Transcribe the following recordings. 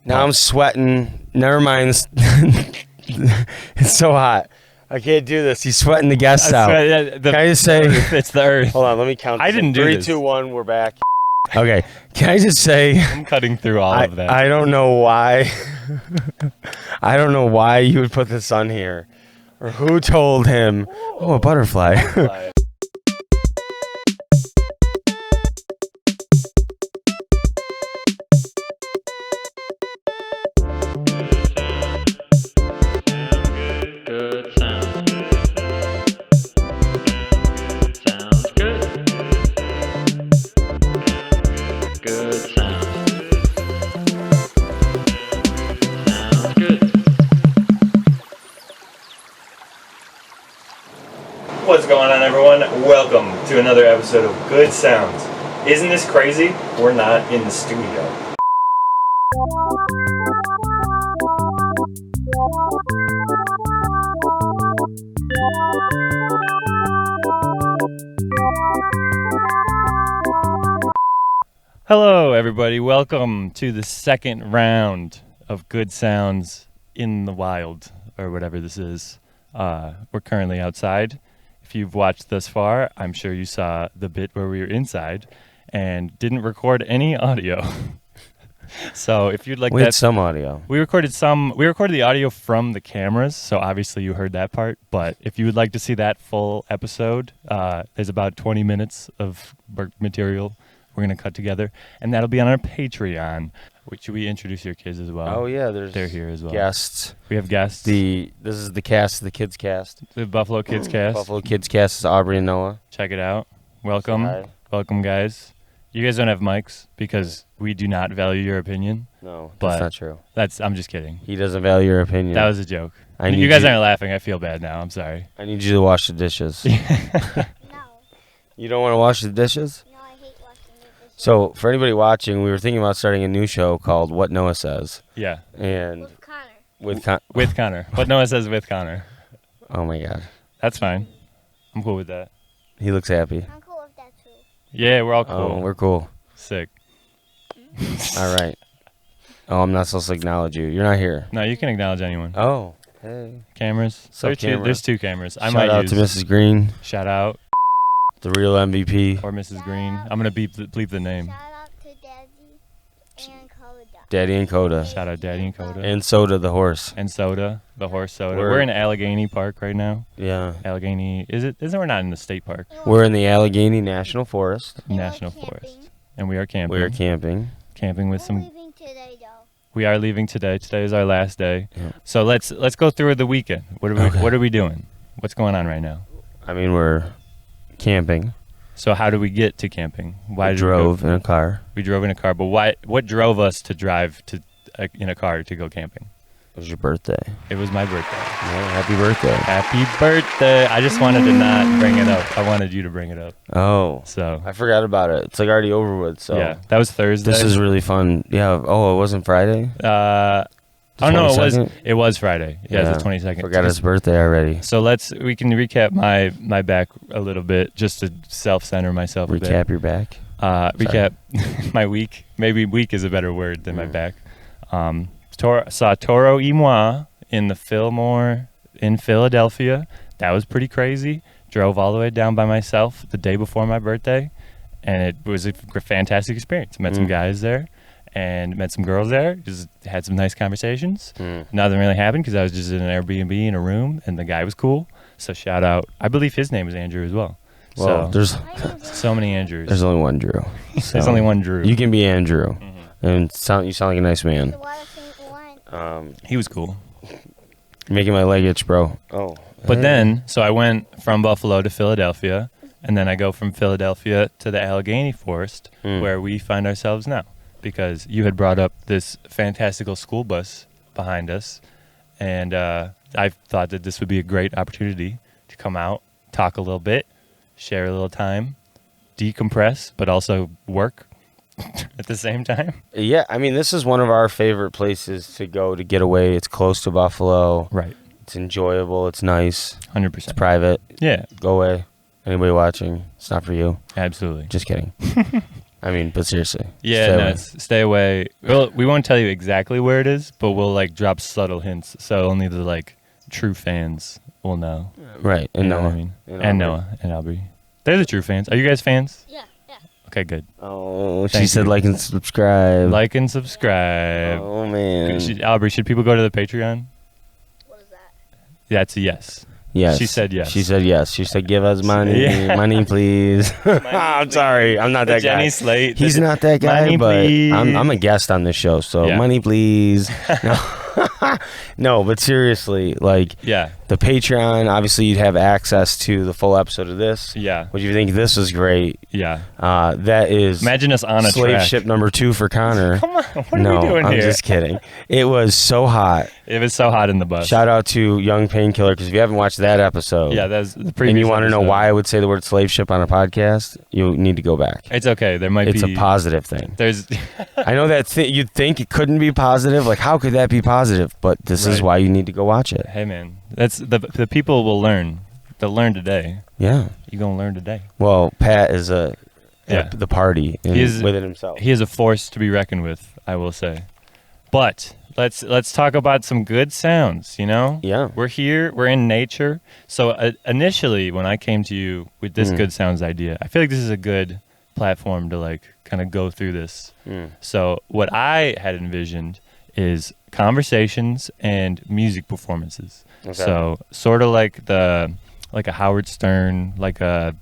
Now I'm sweating. Never mind. It's so hot. I can't do this. He's sweating the guests out. Can I just say... It's the earth. Hold on, let me count. I didn't do this. 3, 2, 1, we're back. Okay, can I just say... I'm cutting through all of that. I don't know why. I don't know why you would put this on here. Or who told him. Oh, a butterfly. What's going on, everyone? Welcome to another episode of Good Sounds. Isn't this crazy? We're not in the studio. Hello, everybody. Welcome to the second round of Good Sounds in the Wild, or whatever this is. We're currently outside. If you've watched thus far, I'm sure you saw the bit where we were inside and didn't record any audio. So if you'd like We had some audio. we recorded the audio from the cameras, so obviously you heard that part. But if you would like to see that full episode, there's about 20 minutes of material we're going to cut together, and that'll be on our Patreon. Should we introduce your kids as well? Oh, yeah, They're here as well. Guests. We have guests. This is the cast, the kids cast. The Buffalo Kids Cast. Buffalo Kids Cast is Aubrey and Noah. Check it out. Welcome. Hi. Welcome, guys. You guys don't have mics because we do not value your opinion. No, But- that's not true. I'm just kidding. He doesn't value your opinion. That was a joke. I need You guys aren't laughing. I feel bad now. I'm sorry. I need you to wash the dishes. No. You don't want to wash the dishes? No, I hate washing the dishes. So, for anybody watching, we were thinking about starting a new show called What Noah Says. Yeah. And With Connor. With Connor. What Noah says with Connor. Oh, my God. That's fine. I'm cool with that. He looks happy. I'm cool with that too. Yeah, we're all cool. Oh, we're cool. Sick. All right. Oh, I'm not supposed to acknowledge you. You're not here. No, you can acknowledge anyone. Oh. Hey. Cameras. Sup, camera? There's two cameras. I Shout might out use to Mrs. Green, shout out the real MVP. or Mrs. Green. I'm gonna bleep the name. Shout out to Daddy and Coda. Daddy and Coda. Shout out Daddy and Coda. And Soda, the horse. And Soda, the horse Soda. We're- We're in Allegheny Park right now. Yeah. Allegheny, isn't we're not in the state park, We're in the Allegheny National Forest. National Forest, and we are camping. We are camping. Camping with We're some. leaving today though. We are leaving today. Today is our last day. Yeah. So let's go through the weekend. Okay. What are we doing? What's going on right now? I mean, we're camping. So how do we get to camping? Why We did drove in a car. We drove in a car, but why? What drove us to drive in a car to go camping? It was your birthday. It was my birthday. Yeah, happy birthday. Happy birthday! I just wanted to not bring it up. I wanted you to bring it up. Oh, So I forgot about it. It's like already over with. So yeah, that was Thursday. this is really fun. Yeah. Oh, it wasn't Friday? Oh The no, 22nd? it was Friday. Yeah, Yeah, it's the 22nd. Forgot his birthday already. So we can recap my back a little bit, just to self-center myself a bit. Recap your back. Recap my week. Maybe week is a better word than my back. Saw Toro y Moi in the Fillmore in Philadelphia. That was pretty crazy. Drove all the way down by myself the day before my birthday, and it was a fantastic experience. Met some guys there and met some girls there. Just had some nice conversations. Nothing really happened because I was just in an Airbnb in a room, and the guy was cool. So shout out. I believe his name is Andrew as well. Well, So so many Andrews. there's only one Drew. There's only one Drew. You can be Andrew, and you sound like a nice man. The water St. One. He was cool. You're making my leg itch, bro. Oh. But then, so I went from Buffalo to Philadelphia, and then I go from Philadelphia to the Allegheny Forest, where we find ourselves now. Because you had brought up this fantastical school bus behind us, and I thought that this would be a great opportunity to come out, talk a little bit, share a little time, decompress, but also work at the same time. Yeah, I mean, this is one of our favorite places to go to get away. It's close to Buffalo. Right. It's enjoyable. It's nice. 100%. It's private. Yeah, Go away. Anybody watching, it's not for you. absolutely. Just kidding. I mean, but seriously. Yeah, stay no, away. stay away. Well, we won't tell you exactly where it is, but we'll like drop subtle hints, so only the like true fans will know. Right. And You know Noah. what I mean? And And Aubrey. Noah and Aubrey. They're the true fans. Are you guys fans? Yeah, yeah. Okay, good. Oh, she Thank said you. like and subscribe. Like and subscribe. Oh, man. Aubrey, should people go to the Patreon? What is that? That's a yes. Yes. She said yes. She said yes. She said, give us money. Yeah. Money, please. I'm sorry. I'm not that Jenny guy. Slate. He's not that guy, Money, but please. I'm a guest on this show, so Yeah. money, please. No, but seriously, like Yeah, the Patreon, obviously you'd have access to the full episode of this. yeah, What do you think? This was great. yeah. That is Imagine us on a slave track. ship number 2 for Connor. Come on, what No, are we doing I'm here? just kidding. It was so hot. It was so hot in the bus. Shout out to Young Painkiller, because if you haven't watched that episode, Yeah, that's the previous. and you want to know episode. why I would say the word slave ship on a podcast, you need to go back. It's okay. There might It's be. a positive thing. There's. I know that you'd think it couldn't be positive. Like, how could that be positive? But this is Right. why you need to go watch it. Hey man, that's the people will learn. They'll learn today. Yeah. You gonna learn today. Well, Pat is Yeah. the party within himself. He is a force to be reckoned with, I will say. But let's talk about some good sounds. You know. Yeah. We're here. We're in nature. So initially, when I came to you with this good sounds idea, I feel like this is a good platform to like kind of go through this. So what I had envisioned is conversations and music performances. Okay. So sort of like a Howard Stern, like a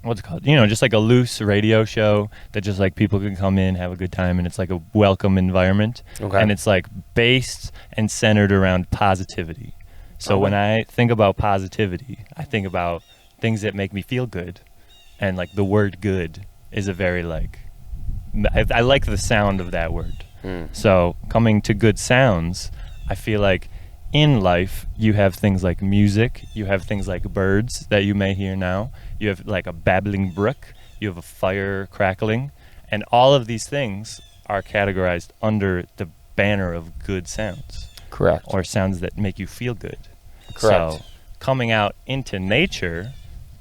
what's it called? You know, just like a loose radio show that just like people can come in, have a good time, and it's like a welcome environment. Okay. And it's like based and centered around positivity. So Okay. when I think about positivity, I think about things that make me feel good, and like the word "good" is a very like I like the sound of that word. So coming to good sounds, I feel like in life you have things like music, you have things like birds that you may hear now, you have like a babbling brook, you have a fire crackling, and all of these things are categorized under the banner of good sounds Correct. or sounds that make you feel good. Correct. So coming out into nature,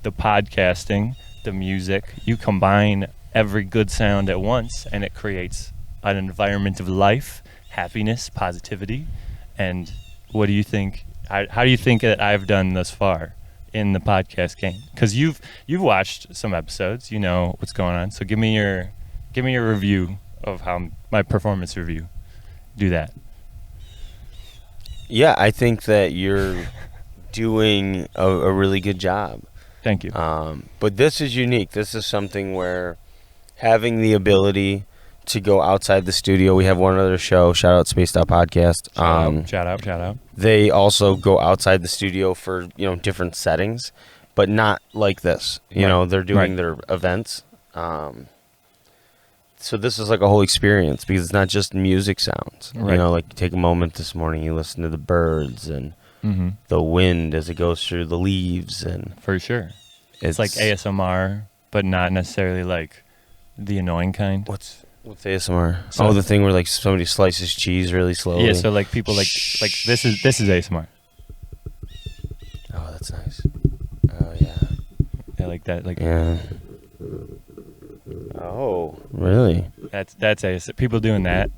the podcasting, the music, you combine every good sound at once and it creates an environment of life, happiness, positivity. And what do you think? How do you think that I've done thus far in the podcast game? Because you've watched some episodes, you know what's going on. So give me your review of how my performance review. Do that. Yeah, I think that you're doing a really good job. Thank you. But this is unique. This is something where having the ability to go outside the studio. We have one other show, shout out Spaced Out Podcast. Shout out. They also go outside the studio for, different settings, but not like this. They're doing their events. So this is like a whole experience because it's not just music sounds. Right. Like you take a moment this morning, you listen to the birds and the wind as it goes through the leaves, and For sure. It's like ASMR, but not necessarily like the annoying kind. What's ASMR? So- The thing where like somebody slices cheese really slowly. Yeah, so like people like this is ASMR. Oh, that's nice. Oh yeah. Yeah, like that. Like Yeah. Oh, really? that's ASMR. People doing that.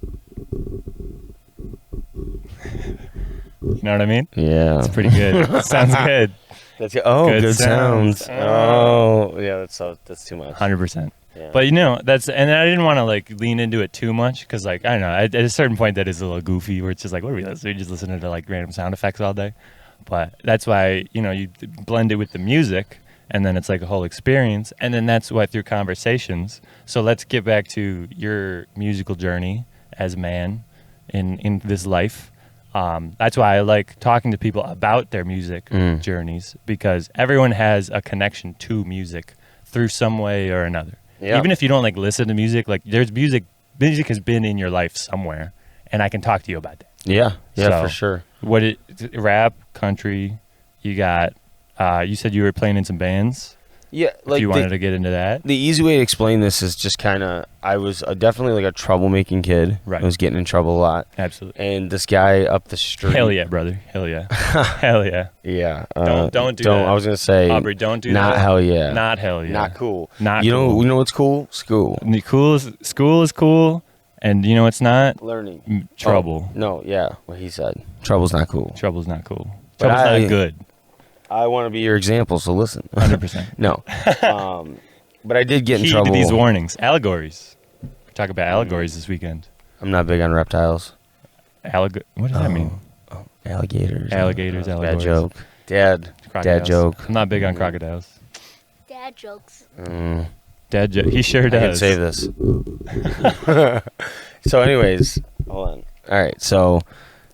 You know what I mean? Yeah. It's pretty good. Sounds good. That's good. Good sounds. sounds. Oh, yeah. That's too much. 100%. Yeah. But and I didn't want to like lean into it too much because like I don't know, at a certain point that is a little goofy where it's just like what are we listening? Just listening to like random sound effects all day. But that's why you blend it with the music and then it's like a whole experience, and then that's why through conversations. So let's get back to your musical journey as a man in this life. That's why I like talking to people about their music journeys, because everyone has a connection to music through some way or another. Yeah. Even if you don't like listen to music, like there's music has been in your life somewhere, and I can talk to you about that. Yeah. Yeah, So- for sure. Rap, country, you got, you said you were playing in some bands. Yeah, if you wanted to get into that. The easy way to explain this is just kind of, I was definitely like a troublemaking kid. Right. I was getting in trouble a lot. Absolutely. And this guy up the street. Hell yeah, brother. Hell yeah. Hell yeah. Yeah. Don't do that. I was gonna say. Aubrey, don't do not that. Not hell yeah. Not hell yeah. Not cool. Not you cool. know. You know what's cool? School. School is cool, and you know what's not? Learning. Trouble. Oh, no. Yeah. What he said. Trouble's not cool. Trouble's not cool. But Trouble's not good. I want to be your example, so listen. 100%. No. But I did get in Heed trouble. these warnings. Allegories. We're talking about allegories this weekend. I'm not big on reptiles. What does that mean? Oh, alligators. Alligators, Bad allegories. joke. Dad Crocodiles. joke. I'm not big on crocodiles. Dad jokes. Dad joke. He sure does. I can save this. So anyways, hold on. All right, so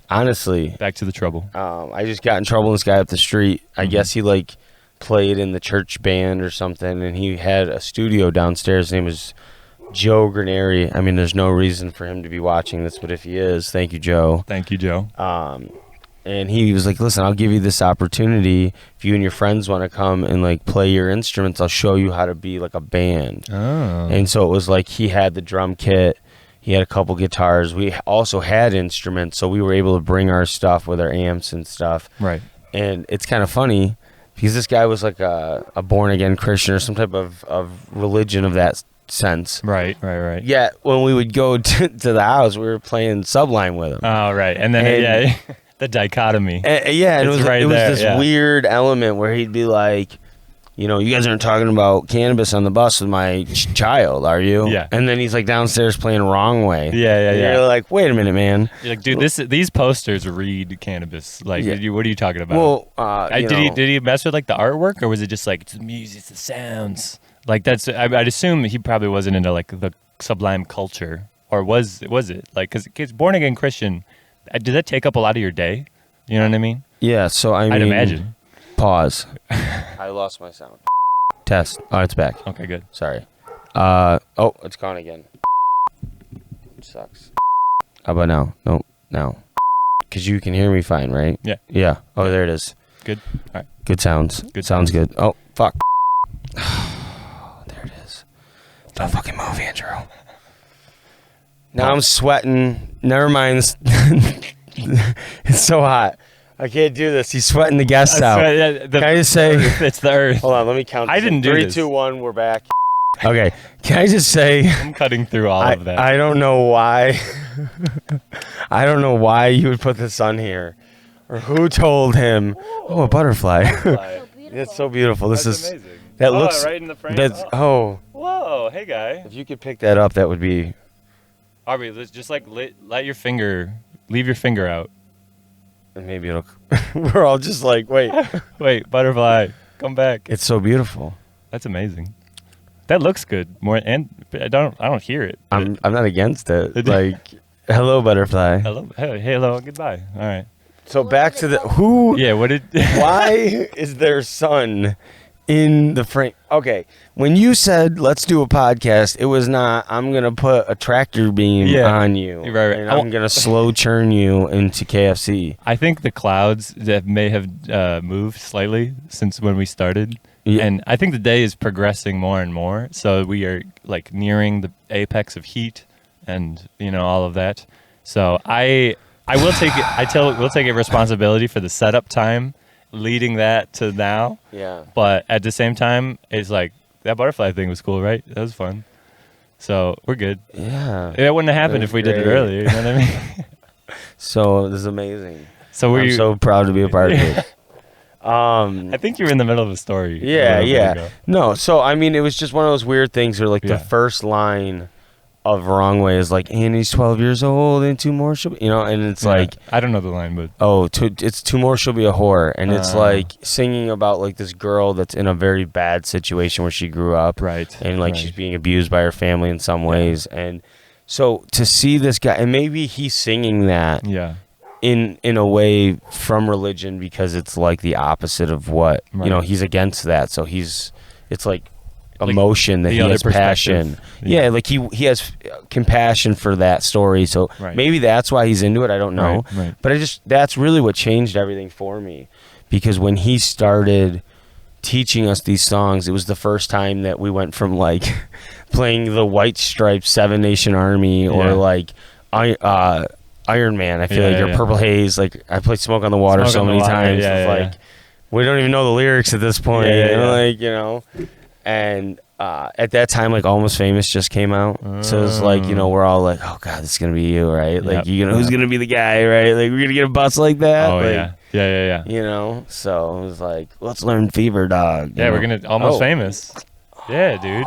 honestly, Back to the trouble. I just got in trouble with this guy up the street. I guess he like played in the church band or something, and he had a studio downstairs. His name was Joe Granary. I mean, there's no reason for him to be watching this, but if he is, thank you, Joe. Thank you, Joe. And he was like, listen, I'll give you this opportunity. If you and your friends want to come and like play your instruments, I'll show you how to be like a band. Oh. And so it was like he had the drum kit. He had a couple guitars. We also had instruments, so we were able to bring our stuff with our amps and stuff. Right. And it's kind of funny because this guy was like a born-again Christian or some type of religion of that sense. Right. Yet when we would go to the house, we were playing Sublime with him. Oh, right. And then, the dichotomy. And it was this weird element where he'd be like, you know, you guys aren't talking about cannabis on the bus with my child, are you? Yeah. And then he's like downstairs playing Wrong Way. Yeah. You're like, wait a minute, man. You're like, dude, these posters read cannabis. Like, what are you talking about? Well, did he mess with like the artwork, or was it just like it's the music, it's the sounds? Like that's I'd assume he probably wasn't into like the Sublime culture, or was it like because born again Christian? Did that take up a lot of your day? You know what I mean? Yeah. So I'd imagine. Pause. I lost my sound. Test. Oh, it's back. Okay, good. Sorry. It's gone again. It sucks. How about now? Nope. Now. Because you can hear me fine, right? Yeah. Yeah. Oh, there it is. Good. All right. Good sounds. Good sounds sounds. good. Oh, fuck. There it is. Don't fucking move, Andrew. Now I'm sweating. Never mind. It's so hot. I can't do this. He's sweating the guests out. Can I just say? It's the earth. Hold on, let me count. I didn't do 3, this. 2, 1, we're back. Okay. Can I just say? I'm cutting through all of that. I don't know why. I don't know why you would put this on here, or who told him. Oh, a butterfly. That's so beautiful. This is amazing. That looks right in the frame. That's Whoa, hey guy. If you could pick that up, that would be. Aubrey, let's just like let your finger, leave your finger out. And maybe it'll. We're all just like, wait. Wait, butterfly, come back. It's so beautiful. That's amazing. That looks good. And I don't hear it. I'm not against it. Like, hello, butterfly. Hello, hey, hello, goodbye. All right. So back to the who. Yeah. What did? Why is their son in the frame? Okay, when you said let's do a podcast, it was not. I'm gonna put a tractor beam on you, right. And I'm gonna slow churn you into KFC. I think the clouds that may have moved slightly since when we started. Yeah. And I think the day is progressing more and more. So we are like nearing the apex of heat and, you know, all of that. So I will take it. We'll take a responsibility for the setup time leading that to now. Yeah. But at the same time, it's like that butterfly thing was cool, right? That was fun. So we're good. Yeah. It wouldn't have happened if we did it earlier. You know what I mean? So this is amazing. So I'm so proud to be a part of it. I think you were in the middle of a story. Yeah. No, so I mean, it was just one of those weird things where, like, Yeah. the first line of Wrong Way is like, Annie's 12 years old and 2 more she'll be, you know, and it's like, I don't know the line, but it's 2 more she'll be a whore, and it's like singing about like this girl that's in a very bad situation where she grew up, right, and like right. she's being abused by her family in some ways, and so to see this guy, and maybe he's singing that, in a way from religion, because it's like the opposite of what you know, he's against that, so it's like emotion that he has passion. Yeah, like he has compassion for that story, so maybe that's why he's into it. I don't know, but that's really what changed everything for me, because when he started teaching us these songs. It was the first time that we went from like playing the White Stripes Seven Nation Army or like Iron Man. I feel like or Purple Haze. Like I played Smoke on the Water so many times. Like we don't even know the lyrics at this point. Like and at that time, like Almost Famous just came out, so it's like we're all like, oh god, this is gonna be you, right? Like who's gonna be the guy, right? Like we're gonna get a bus like that. Oh like, yeah. So it was like, let's learn Fever Dog. We're gonna Almost Famous. Yeah, dude.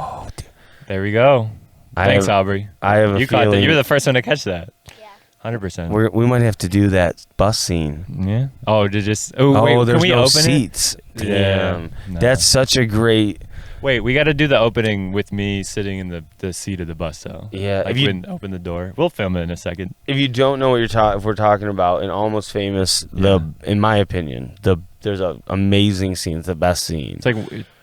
There we go. Thanks, Aubrey. I have a you feeling caught that. You were the first one to catch that. Yeah. 100%. We might have to do that bus scene. Yeah. Oh, wait, there's can we no open seats. it? Damn. Yeah. No. That's such a great. Wait, we got to do the opening with me sitting in the seat of the bus, though. Yeah. Like, we open the door. We'll film it in a second. If you don't know what if we're talking about, in Almost Famous, in my opinion, there's an amazing scene. It's the best scene. It's like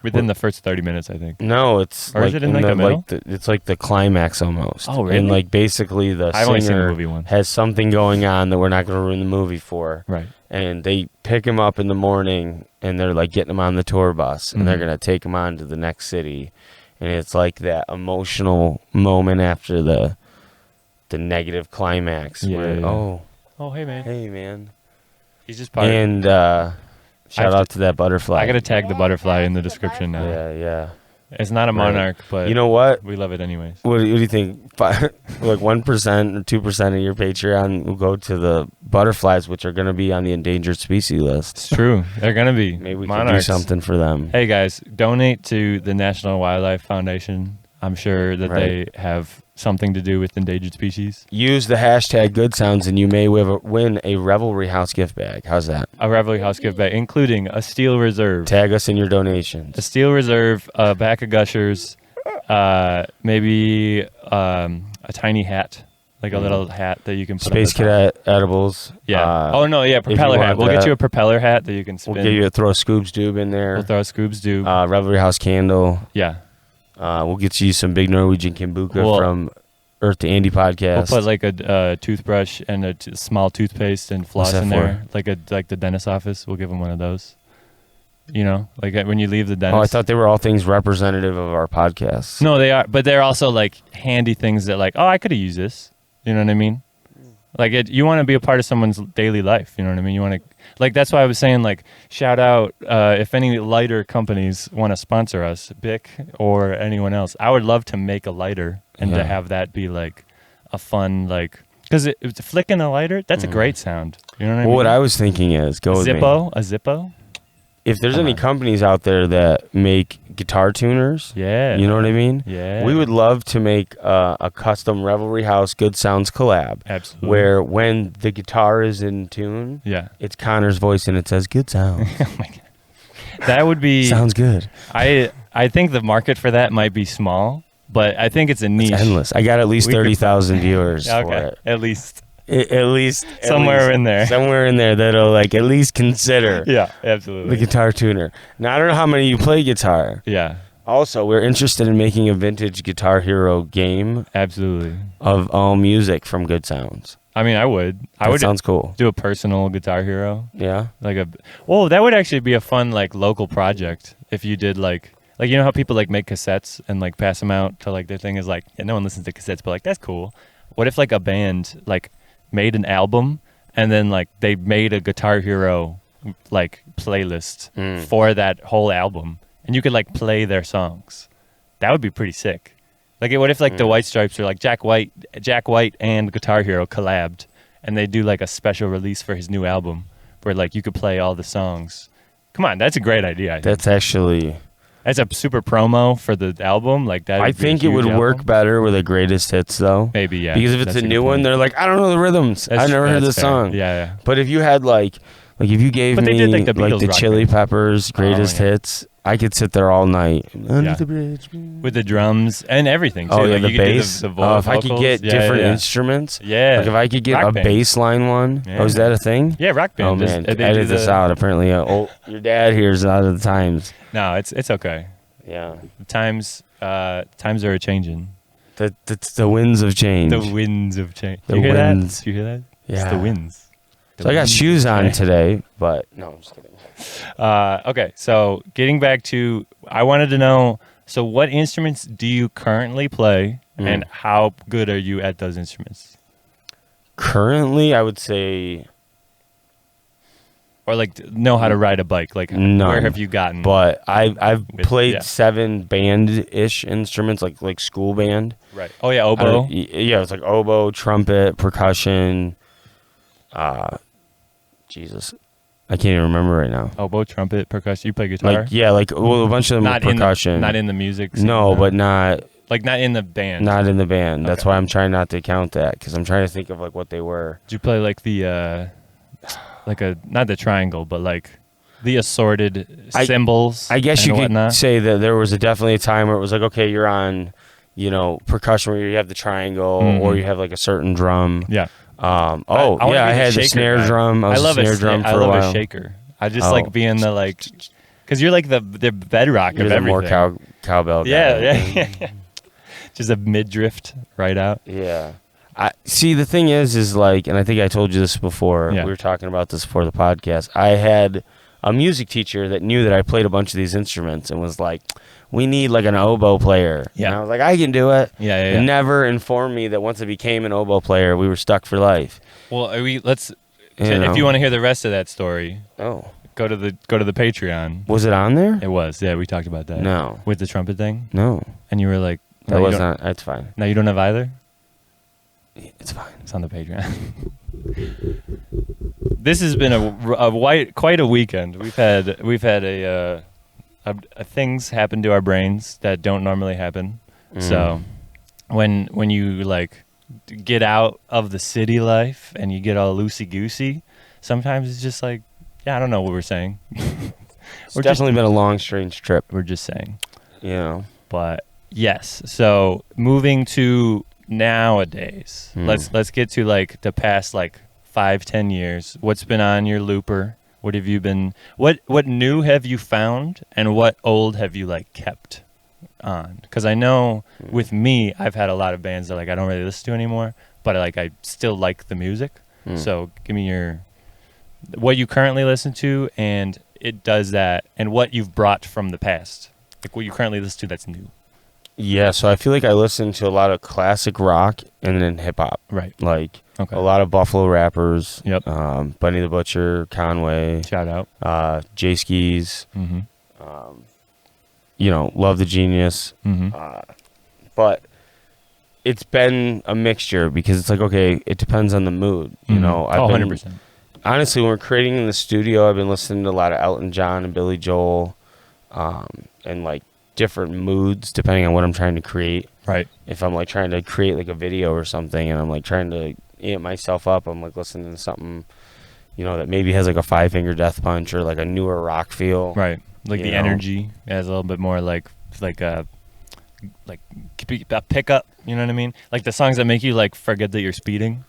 within the first 30 minutes, I think. No, it's or like is it in like the middle? It's like the climax almost. Oh, really? And like basically the I've only seen the singer movie once. has something going on that we're not going to ruin the movie for. Right. And they pick him up in the morning, and they're like getting him on the tour bus, and they're going to take him on to the next city. And it's like that emotional moment after the negative climax. Oh, hey, man. Hey, man. He's just part and shout out to that butterfly. I got to tag the butterfly in the description now. Yeah. It's not a monarch, but you know what? We love it anyways. What do you think? Like 1% or 2% of your Patreon will go to the butterflies, which are going to be on the endangered species list. It's true. They're going to be. Maybe we monarchs. can do something for them. Hey guys, donate to the National Wildlife Foundation. I'm sure that they have something to do with endangered species. Use the hashtag Good Sounds, and you may win a Revelry House gift bag. How's that? A Revelry House gift bag, including a Steel Reserve. Tag us in your donations. A Steel Reserve, a pack of Gushers, maybe a tiny hat, like a little hat that you can put Space on the top. Cadet edibles. Yeah. Propeller hat. We'll get you a propeller hat that you can spin. We'll get you throw a Scoobs Doob in there. We'll throw a Scoobs Doob. Revelry House candle. Yeah. We'll get you some big Norwegian Kombucha from Earth to Andy podcast. We'll put like a toothbrush and a small toothpaste and floss in there, like the dentist's office. We'll give them one of those. You know, like when you leave the dentist. Oh, I thought they were all things representative of our podcast. No, they are, but they're also like handy things that like, oh, I could have used this. You know what I mean? Like you want to be a part of someone's daily life. You know what I mean? You want to, like, that's why I was saying, like, shout out if any lighter companies want to sponsor us, Bic or anyone else. I would love to make a lighter and to have that be like a fun, like, because it's flicking a lighter. That's a great sound. You know what I mean? What I was thinking is a Zippo. If there's any companies out there that make guitar tuners, you know what I mean? Yeah. We would love to make a custom Revelry House Good Sounds collab. Absolutely. Where when the guitar is in tune, it's Connor's voice and it says Good Sounds. Oh my God. That would be... Sounds good. I think the market for that might be small, but I think it's a niche. It's endless. I got at least 30,000 viewers for it. At least. Somewhere in there that'll like at least consider absolutely the guitar tuner. Now I don't know how many you play guitar. Also, we're interested in making a vintage Guitar Hero game. Absolutely. Of all music from Good Sounds. I mean, I would sounds cool. Do a personal Guitar Hero. Yeah. That would actually be a fun like local project if you did like you know how people like make cassettes and like pass them out to like their thing is like no one listens to cassettes but like that's cool. What if like a band like made an album and then like they made a Guitar Hero like playlist for that whole album and you could like play their songs? That would be pretty sick. Like what if like the White Stripes or like Jack White and Guitar Hero collabed and they do like a special release for his new album where like you could play all the songs? Come on, that's a great idea. That's actually... As a super promo for the album, like that. I think it would work better with a greatest hits, though. Maybe, yeah. Because if it's a new one, they're like, I don't know the rhythms. I've never heard this song. Yeah. But if you had like if you gave me like the Chili Peppers greatest hits, I could sit there all night under the bridge with the drums and everything. Too. Oh yeah, like, the bass. If I could get different instruments, like if I could get a bass line one. Yeah. Oh, is that a thing? Yeah, Rock Band. Oh man, edit this out. Apparently, your dad here's out of the times. No, it's okay. Yeah, times are a changing. The winds of change. The winds of change. You hear that? You hear that? Yeah. It's the winds. So I got shoes on today, but no, I'm just kidding. Okay, so getting back to, I wanted to know, so what instruments do you currently play, and how good are you at those instruments? Currently, I would say... Or like know how to ride a bike. Like none, where have you gotten? But I've played 7 band-ish instruments, like school band. Right. Oh yeah, oboe. Yeah, it's like oboe, trumpet, percussion. Jesus, I can't even remember right now. Oboe, trumpet, percussion. You play guitar? A bunch of them were percussion. Not in the music. No, but not. Like not in the band. Not in the band. Okay. That's why I'm trying not to count that, because I'm trying to think of like what they were. Did you play like the not the triangle, but like the assorted symbols? I guess you whatnot? could say that there was definitely a time where it was like, okay, you're on, percussion where you have the triangle, or you have like a certain drum. Yeah. I had the snare drum. I love a snare drum for a while. I love a shaker. I just like being the like, because you're like the bedrock of everything. More cowbell guy. Yeah. Just a mid-drift right out. Yeah. See, the thing is like, and I think I told you this before, we were talking about this before the podcast, I had a music teacher that knew that I played a bunch of these instruments and was like, we need like an oboe player. Yeah. And I was like, I can do it. Yeah. And never informed me that once I became an oboe player, we were stuck for life. Well, if you want to hear the rest of that story, go to the Patreon. Was it on there? It was. Yeah, we talked about that. No. With the trumpet thing? No. And you were like, that was not. That's fine. No, you don't have either? It's fine. It's on the Patreon. This has been quite a weekend. We've had a things happen to our brains that don't normally happen. So when you like get out of the city life and you get all loosey goosey, sometimes it's just like, I don't know what we're saying. It's definitely been a long, strange trip. We're just saying. But yes. So moving to nowadays, let's get to like the past like 5-10 years. What's been on your looper? What have you been? What new have you found, and what old have you like kept on? Because I know with me, I've had a lot of bands that like I don't really listen to anymore, but I still like the music. So give me what you currently listen to, and it does that, and what you've brought from the past, like what you currently listen to that's new. Yeah, so I feel like I listen to a lot of classic rock and then hip hop. Right. Like a lot of Buffalo rappers. Yep. Bunny the Butcher, Conway. Shout out. J Skis. Love the Genius. But it's been a mixture because it's like, okay, it depends on the mood. I've 100%. Honestly, when we're creating in the studio, I've been listening to a lot of Elton John and Billy Joel, and like different moods depending on what I'm trying to create. Right. If I'm like trying to create like a video or something and I'm like trying to amp myself up, I'm like listening to something, that maybe has like a Five Finger Death Punch or like a newer rock feel. Right. Like the energy has a little bit more like a pickup, you know what I mean? Like the songs that make you like forget that you're speeding.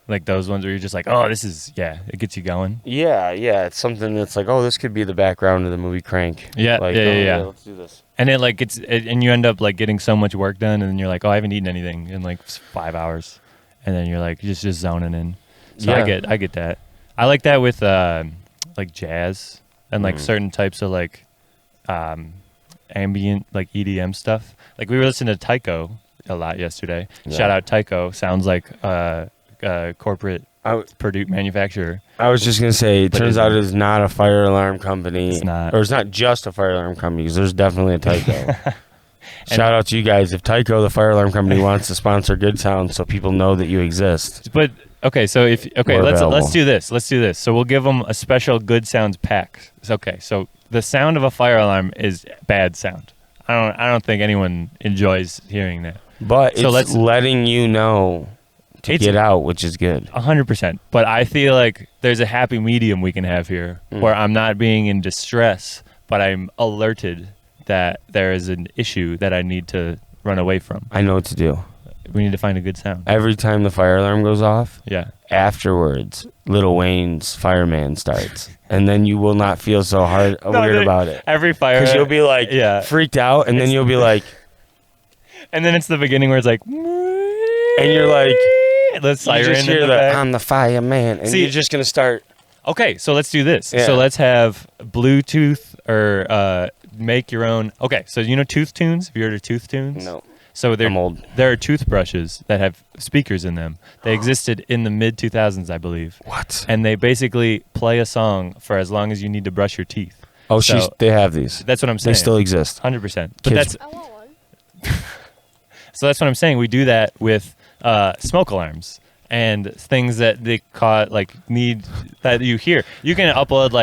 Like those ones where you're just like, oh, this is, it gets you going. Yeah. It's something that's like, oh, this could be the background of the movie Crank. Yeah, like, yeah. Let's do this. And it like and you end up like getting so much work done, and then you're like, oh, I haven't eaten anything in like 5 hours, and then you're like just zoning in. So I get that. I like that with like jazz and like certain types of like ambient like EDM stuff. Like we were listening to Tycho a lot yesterday. Yeah. Shout out Tycho. Sounds like corporate Purdue manufacturer. I was just going to say, it turns out it is not a fire alarm company. It's not. Or it's not just a fire alarm company, because there's definitely a Tycho. Shout out to you guys. If Tycho, the fire alarm company, wants to sponsor Good Sound so people know that you exist. But, okay, so let's do this. Let's do this. So we'll give them a special Good Sounds pack. Okay, so the sound of a fire alarm is bad sound. I don't think anyone enjoys hearing that. But so it's letting you know to get out, which is good. 100%. But I feel like there's a happy medium we can have here where I'm not being in distress, but I'm alerted that there is an issue that I need to run away from. I know what to do. We need to find a good sound. Every time the fire alarm goes off, afterwards, Lil Wayne's Fireman starts. And then you will not feel so weird about it. Every fire. Because you'll be like freaked out, and then you'll be like. And then it's the beginning where it's like. And you're like. The siren you just hear in the back. I'm the fireman, and you're just gonna start. Okay, so let's do this. Yeah. So let's have Bluetooth or make your own. Okay, so you know Tooth Tunes? Have you heard of Tooth Tunes? No. So I'm old. there are toothbrushes that have speakers in them. They existed in the mid 2000s, I believe. What? And they basically play a song for as long as you need to brush your teeth. Oh, So they have these. that's what I'm saying. They still exist. 100%. But Kids- I want one. so that's what I'm saying. We do that with smoke alarms and things that they need that you hear. You can upload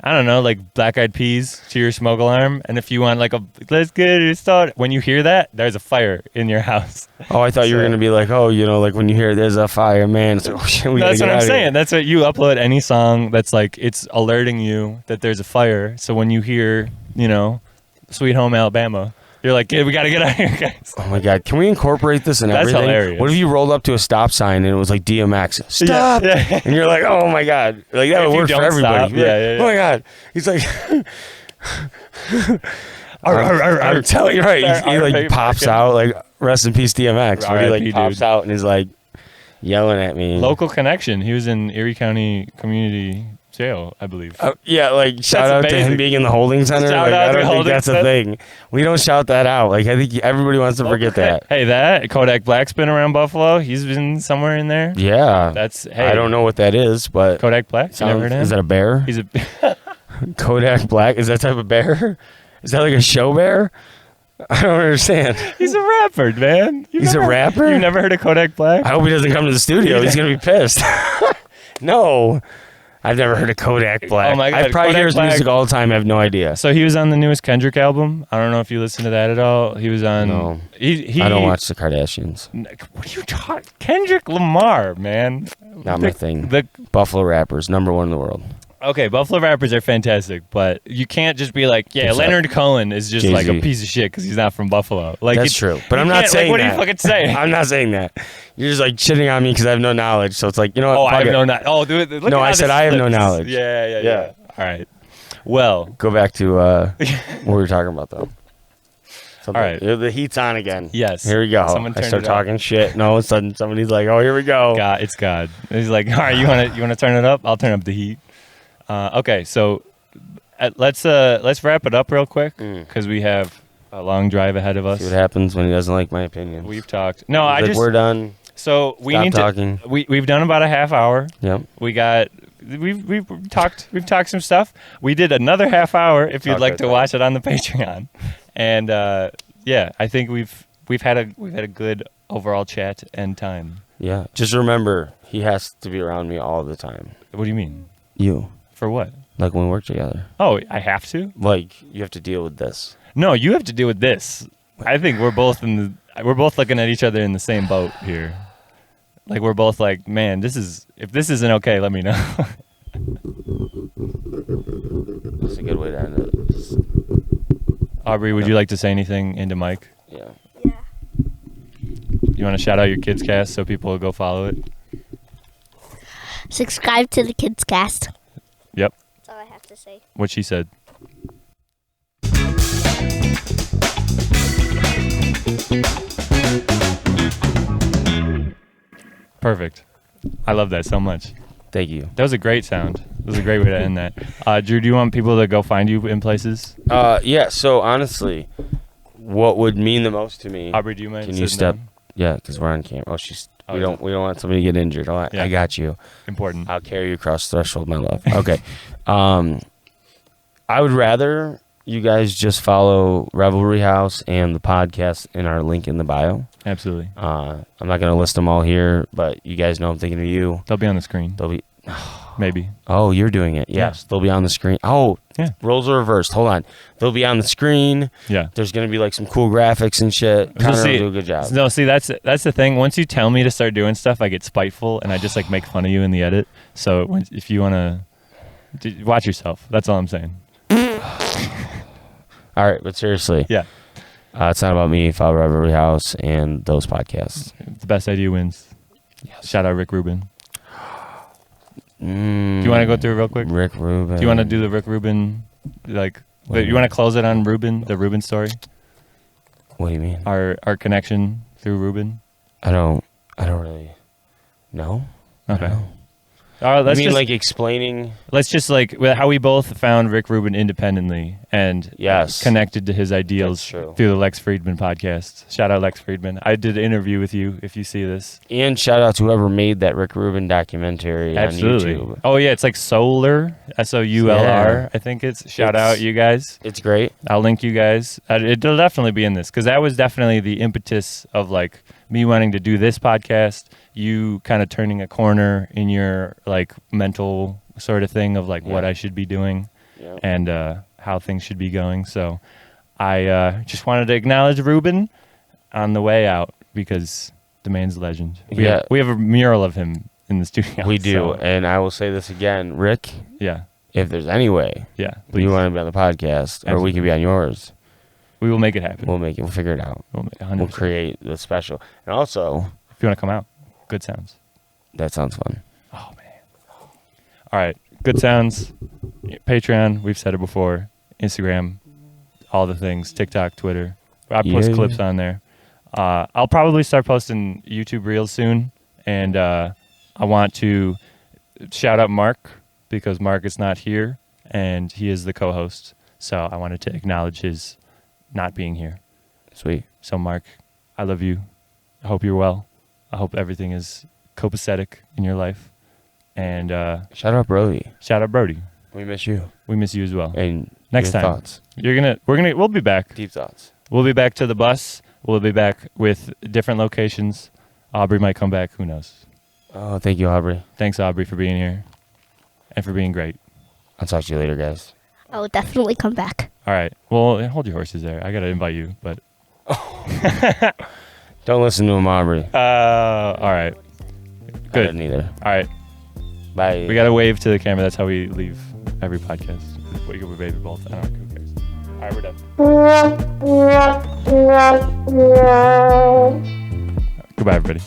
I don't know, Black Eyed Peas to your smoke alarm, and if you want let's get it started. When you hear that, there's a fire in your house. Oh, I thought you were gonna be like, when you hear there's a fireman. It's like, oh shit, we gotta That's get what I'm out of saying. here. That's what you upload any song that's it's alerting you that there's a fire. So when you hear, Sweet Home Alabama, you're like, yeah, we got to get out of here, guys. Oh my god, can we incorporate this in That's everything? hilarious. What if you rolled up to a stop sign and it was like DMX? Stop! Yeah. And you're like, oh my god, that If would you work for don't everybody. stop, You're like, yeah. Oh my god, he's like. I'm telling you, right? He pops out rest in peace DMX. Where he pops dude. out and is yelling at me. Local connection. He was in Erie County Community Jail, I believe. Shout out to him being in the holding center. Shout out I to don't think holding that's a center. thing. We don't shout that out. I think everybody wants to forget that. Hey, that Kodak Black's been around Buffalo. He's been somewhere in there. Yeah. I don't know what that is, but Kodak Black. You never heard of him? is that a bear? He's a. Kodak Black? Is that type of bear? Is that like a show bear? I don't understand. He's a rapper, man. He's a rapper? You've never heard of Kodak Black? I hope he doesn't come to the studio. He's going to be pissed. No. I've never heard of Kodak Black. Oh my God, I probably Kodak hear his Black. music all the time. I have no idea. So he was on the newest Kendrick album. I don't know if you listen to that at all. He was on. No. He I don't watch the Kardashians. What are you talking? Kendrick Lamar, man. Not my thing. Buffalo rappers, #1 in the world. Okay, Buffalo rappers are fantastic, but you can't just be like, yeah, What's Leonard Cohen is just Jay-Z. a piece of shit because he's not from Buffalo. That's true. But I'm not saying what that. are you fucking saying? I'm not saying that. You're just shitting on me because I have no knowledge. So it's like, you know what? Oh, I fuck have it. no knowledge. Oh, dude, look No, at I how said this I have no flips. knowledge. Yeah. All right. Well, Go back to what we were talking about, though. Something. All right. The heat's on again. Yes. Here we go. Someone I turned start it up. talking shit, and all of a sudden somebody's like, oh, here we go. God, it's God. He's like, all right, you want to turn it up? I'll turn up the heat. Okay, so let's wrap it up real quick because we have a long drive ahead of us. See what happens when he doesn't like my opinion. We've talked. No, I just we're done. So we Stop need talking. to. We've done about a half hour. Yep. We've talked some stuff. We did another half hour if you'd like to watch it on the Patreon. And I think we've had a good overall chat and time. Yeah. Just remember, he has to be around me all the time. What do you mean? You. For what? Like when we work together. Oh, I have to? You have to deal with this. No, you have to deal with this. I think we're both looking at each other in the same boat here. Like we're both like, man, if this isn't okay, let me know. That's a good way to end it. Aubrey, would you like to say anything into Mike? Yeah. Yeah. You want to shout out your Kids Cast so people will go follow it? Subscribe to the Kids Cast. Yep. That's all I have to say. What she said. Perfect. I love that so much. Thank you. That was a great sound. That was a great way to end that. Drew, do you want people to go find you in places? Yeah. So honestly, what would mean the most to me? Aubrey, do you mind? Can you sitting step? down? Yeah, because we're on camera. We yeah. don't want somebody to get injured. Oh, Yeah. I got you. Important. I'll carry you across the threshold, my love. Okay. I would rather you guys just follow Revelry House and the podcast in our link in the bio. Absolutely. I'm not going to list them all here, but you guys know I'm thinking of you. They'll be on the screen. They'll be. Maybe. Oh, you're doing it. Yes, they'll be on the screen. Oh, Yeah. Roles are reversed. Hold on. They'll be on the screen. Yeah. There's going to be some cool graphics and shit. Connor will do a good job. No, see, that's the thing. Once you tell me to start doing stuff, I get spiteful and I just make fun of you in the edit. So if you want to watch yourself, that's all I'm saying. All right, but seriously. Yeah. It's not about me. Follow Revelry House and those podcasts. The best idea wins. Yes. Shout out Rick Rubin. Do you want to go through it real quick? Rick Rubin. Do you want to do the Rick Rubin, you want to close it on Rubin, the Rubin story? What do you mean? Our connection through Rubin? I don't really. No. Okay. No. All right, I mean, like explaining. Let's just like how we both found Rick Rubin independently and connected to his ideals through the Lex Friedman podcast. Shout out Lex Friedman. I did an interview with you if you see this. And shout out to whoever made that Rick Rubin documentary on YouTube. Oh yeah, it's like Solar, SOULR. I think it's. Shout out you guys. It's great. I'll link you guys. It'll definitely be in this because that was definitely the impetus of like me wanting to do this podcast. You kind of turning a corner in your like mental sort of thing of like what I should be doing and how things should be going. So I just wanted to acknowledge Rubin on the way out because the man's a legend. We have a mural of him in the studio. We do. And I will say this again, Rick. Yeah. If there's any way please. You want to be on the podcast or we can be on yours. We will make it happen. We'll figure it out. We'll create the special. And also, if you want to come out, Good Sounds. That sounds fun. Oh, man. All right. Good Sounds. Patreon. We've said it before. Instagram. All the things. TikTok, Twitter. I post clips on there. I'll probably start posting YouTube Reels soon. And I want to shout out Mark because Mark is not here. And he is the co-host. So I wanted to acknowledge his not being here. Sweet. So, Mark, I love you. I hope you're well. I hope everything is copacetic in your life. And shout out Brody. Shout out Brody. We miss you. We miss you as well. And next time, thoughts. We'll be back. Deep thoughts. We'll be back to the bus. We'll be back with different locations. Aubrey might come back. Who knows? Oh, thank you, Aubrey. Thanks, Aubrey, for being here and for being great. I'll talk to you later, guys. I'll definitely come back. All right. Well, hold your horses there. I got to invite you, but. Don't listen to him, Aubrey. All right. Good. I didn't either. All right. Bye. We got to wave to the camera. That's how we leave every podcast. We can wave both. I don't know. Who cares? All right, we're done. Goodbye, everybody.